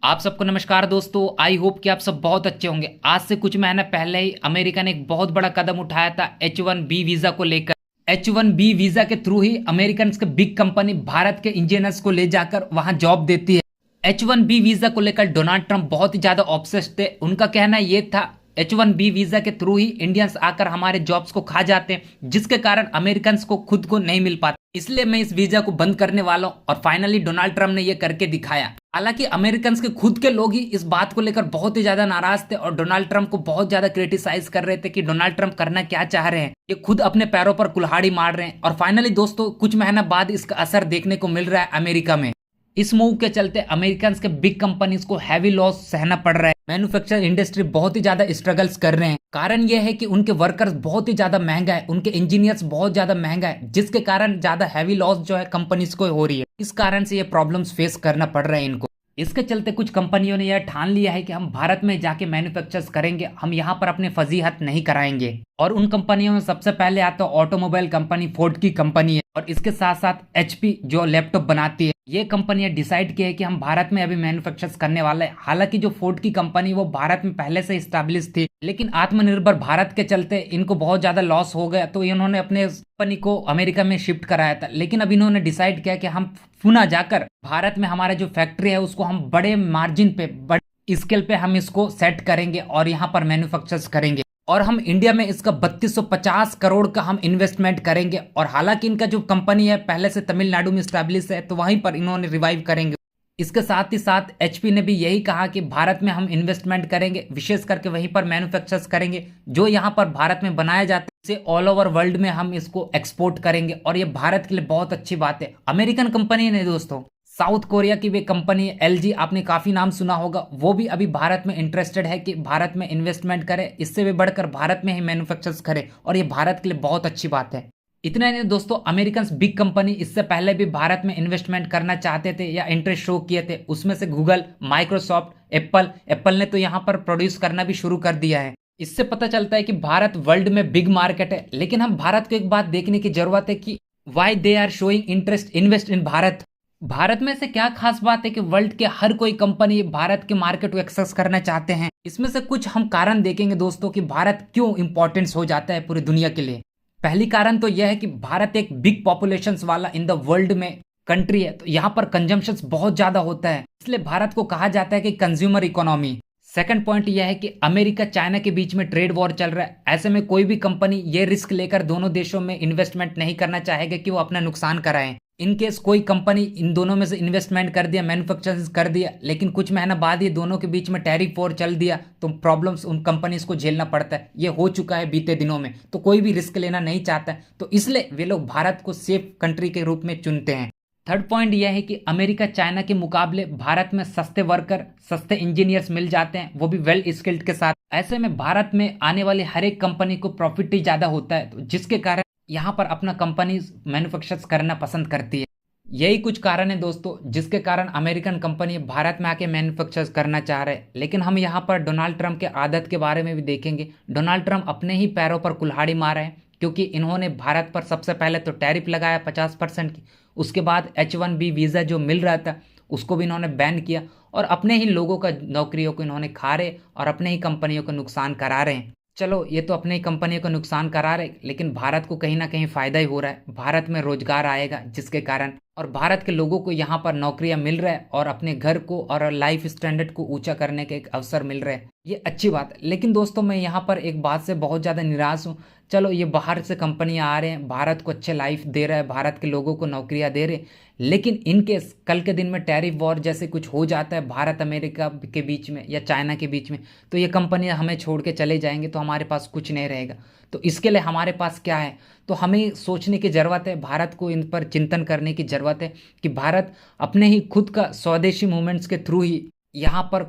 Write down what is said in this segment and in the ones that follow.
आप सबको नमस्कार दोस्तों। आई होप कि आप सब बहुत अच्छे होंगे। आज से कुछ महीने पहले ही अमेरिका ने एक बहुत बड़ा कदम उठाया था H1B वीजा को लेकर। H1B वीजा के थ्रू ही अमेरिकन के बिग कंपनी भारत के इंजीनियर्स को ले जाकर वहां जॉब देती है। H1B वीजा को लेकर डोनाल्ड ट्रंप बहुत ही ज्यादा ऑब्सेस्ड थे। उनका कहना ये था H1B वीजा के थ्रू ही इंडियंस आकर हमारे जॉब्स को खा जाते हैं, जिसके कारण अमेरिकन को खुद को नहीं मिल पाता। इसलिए मैं इस वीजा को बंद करने वाला हूं और फाइनली डोनाल्ड ट्रंप ने ये करके दिखाया। हालांकि अमेरिकन के खुद के लोग ही इस बात को लेकर बहुत ही ज्यादा नाराज थे और डोनाल्ड ट्रंप को बहुत ज्यादा क्रिटिसाइज कर रहे थे कि डोनाल्ड ट्रंप करना क्या चाह रहे हैं, ये खुद अपने पैरों पर कुल्हाड़ी मार रहे हैं। और फाइनली दोस्तों कुछ महीना बाद इसका असर देखने को मिल रहा है अमेरिका में। इस मूव के चलते अमेरिकन के बिग कंपनीज को हैवी लॉस सहना पड़ रहा है। मैन्युफैक्चर इंडस्ट्री बहुत ही ज्यादा स्ट्रगल्स कर रहे हैं। कारण यह है कि उनके वर्कर्स बहुत ही ज्यादा महंगा है, उनके इंजीनियर्स बहुत ज्यादा महंगा है, जिसके कारण ज्यादा हैवी लॉस जो है कंपनीज को हो रही है। इस कारण से ये प्रॉब्लम्स फेस करना पड़ रहा है इनको। इसके चलते कुछ कंपनियों ने यह ठान लिया है कि हम भारत में जाके मैन्युफैक्चर्स करेंगे, हम यहाँ पर अपने फजीहत नहीं कराएंगे। और उन कंपनियों में सबसे पहले आता है ऑटोमोबाइल कंपनी फोर्ड की कंपनी है, और इसके साथ साथ HP जो लैपटॉप बनाती है। ये कंपनियां डिसाइड किया है कि हम भारत में अभी मैन्युफैक्चर्स करने वाले हैं। हालांकि जो फोर्ड की कंपनी वो भारत में पहले से स्टैब्लिश थी, लेकिन आत्मनिर्भर भारत के चलते इनको बहुत ज्यादा लॉस हो गया, तो इन्होंने अपने कंपनी को अमेरिका में शिफ्ट कराया था। लेकिन अब इन्होंने डिसाइड किया कि हम पुनः जाकर भारत में हमारा जो फैक्ट्री है उसको हम बड़े मार्जिन पे, बड़े स्केल पे हम इसको सेट करेंगे और यहाँ पर मैन्युफैक्चर्स करेंगे। और हम इंडिया में इसका 3250 करोड़ का हम इन्वेस्टमेंट करेंगे। और हालांकि इनका जो कंपनी है पहले से तमिलनाडु में स्टैब्लिश है, तो वहीं पर इन्होंने रिवाइव करेंगे। इसके साथ ही साथ HP ने भी यही कहा कि भारत में हम इन्वेस्टमेंट करेंगे, विशेष करके वहीं पर मैन्युफैक्चर्स करेंगे। जो यहाँ पर भारत में बनाया जाता है इसे ऑल ओवर वर्ल्ड में हम इसको एक्सपोर्ट करेंगे, और ये भारत के लिए बहुत अच्छी बात है। अमेरिकन कंपनी ने दोस्तों, साउथ कोरिया की भी कंपनी LG, आपने काफी नाम सुना होगा, वो भी अभी भारत में इंटरेस्टेड है कि भारत में इन्वेस्टमेंट करे, इससे भी बढ़कर भारत में ही मैन्युफैक्चर्स करे, और ये भारत के लिए बहुत अच्छी बात है। इतना ही नहीं दोस्तों, अमेरिकन बिग कंपनी इससे पहले भी भारत में इन्वेस्टमेंट करना चाहते थे या इंटरेस्ट शो किए थे। उसमें से गूगल, माइक्रोसॉफ्ट, एप्पल ने तो यहाँ पर प्रोड्यूस करना भी शुरू कर दिया है। इससे पता चलता है कि भारत वर्ल्ड में बिग मार्केट है। लेकिन हम भारत को एक बात देखने की जरूरत है कि why they are showing interest invest in Bharat. Bharat में से क्या खास बात है कि वर्ल्ड के हर कोई कंपनी भारत के मार्केट को एक्सेस करना चाहते हैं। इसमें से कुछ हम कारण देखेंगे दोस्तों कि भारत क्यों इंपॉर्टेंस हो जाता है पूरी दुनिया के लिए। पहली कारण तो यह है कि भारत एक बिग पॉपुलेशन वाला इन द वर्ल्ड में कंट्री है, तो यहाँ पर कंजम्पशन बहुत ज्यादा होता है, इसलिए भारत को कहा जाता है कि कंज्यूमर इकोनॉमी। सेकंड पॉइंट यह है कि अमेरिका चाइना के बीच में ट्रेड वॉर चल रहा है। ऐसे में कोई भी कंपनी ये रिस्क लेकर दोनों देशों में इन्वेस्टमेंट नहीं करना चाहेगा कि वो अपना नुकसान कराएं। इन केस कोई कंपनी इन दोनों में से इन्वेस्टमेंट कर दिया, मैन्युफैक्चरिंग कर दिया, लेकिन कुछ महीना बाद ये दोनों के बीच में टैरिफ वॉर चल दिया, तो प्रॉब्लम्स उन कंपनीज को झेलना पड़ता है। ये हो चुका है बीते दिनों में, तो कोई भी रिस्क लेना नहीं चाहता है, तो इसलिए वे लोग भारत को सेफ कंट्री के रूप में चुनते हैं। थर्ड पॉइंट यह है कि अमेरिका चाइना के मुकाबले भारत में सस्ते वर्कर, सस्ते इंजीनियर्स मिल जाते हैं, वो भी वेल स्किल्ड के साथ। ऐसे में भारत में आने वाली हर एक कंपनी को प्रॉफिट ही ज्यादा होता है, तो जिसके कारण यहाँ पर अपना कंपनी मैन्युफैक्चर्स करना पसंद करती है। यही कुछ कारण है दोस्तों जिसके कारण अमेरिकन कंपनी भारत में आके मैन्युफैक्चर्स करना चाह रहे हैं। लेकिन हम यहाँ पर डोनाल्ड ट्रंप के आदत के बारे में भी देखेंगे। डोनाल्ड ट्रंप अपने ही पैरों पर कुल्हाड़ी मार रहे हैं, क्योंकि इन्होंने भारत पर सबसे पहले तो टैरिफ लगाया 50% की। उसके बाद H1B वीज़ा जो मिल रहा था उसको भी इन्होंने बैन किया, और अपने ही लोगों का नौकरियों को इन्होंने खा रहे और अपने ही कंपनियों को नुकसान करा रहे हैं। चलो ये तो अपनी कंपनी को नुकसान करा रहे, लेकिन भारत को कहीं ना कहीं फायदा ही हो रहा है। भारत में रोजगार आएगा जिसके कारण, और भारत के लोगों को यहाँ पर नौकरियां मिल रहा है और अपने घर को और लाइफ स्टैंडर्ड को ऊंचा करने के एक अवसर मिल रहे हैं। ये अच्छी बात है। लेकिन दोस्तों मैं यहाँ पर एक बात से बहुत ज़्यादा निराश हूँ। चलो ये बाहर से कंपनियां आ रहे हैं, भारत को अच्छे लाइफ दे रहा है, भारत के लोगों को नौकरियां दे रहे, लेकिन इनके कल के दिन में टैरिफ वॉर जैसे कुछ हो जाता है भारत अमेरिका के बीच में या चाइना के बीच में, तो ये कंपनियां हमें छोड़ के चले जाएंगे, तो हमारे पास कुछ नहीं रहेगा। तो इसके लिए हमारे पास क्या है, तो हमें सोचने की ज़रूरत है, भारत को इन पर चिंतन करने की ज़रूरत है कि भारत अपने ही खुद का स्वदेशी मूवमेंट्स के थ्रू ही यहाँ पर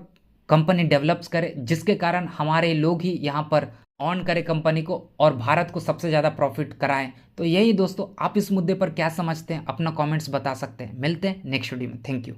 कंपनी डेवलप्स करे, जिसके कारण हमारे लोग ही यहाँ पर ऑन करें कंपनी को और भारत को सबसे ज़्यादा प्रॉफिट कराएं। तो यही दोस्तों, आप इस मुद्दे पर क्या समझते हैं अपना कमेंट्स बता सकते हैं। मिलते हैं नेक्स्ट वीडियो में। Thank you.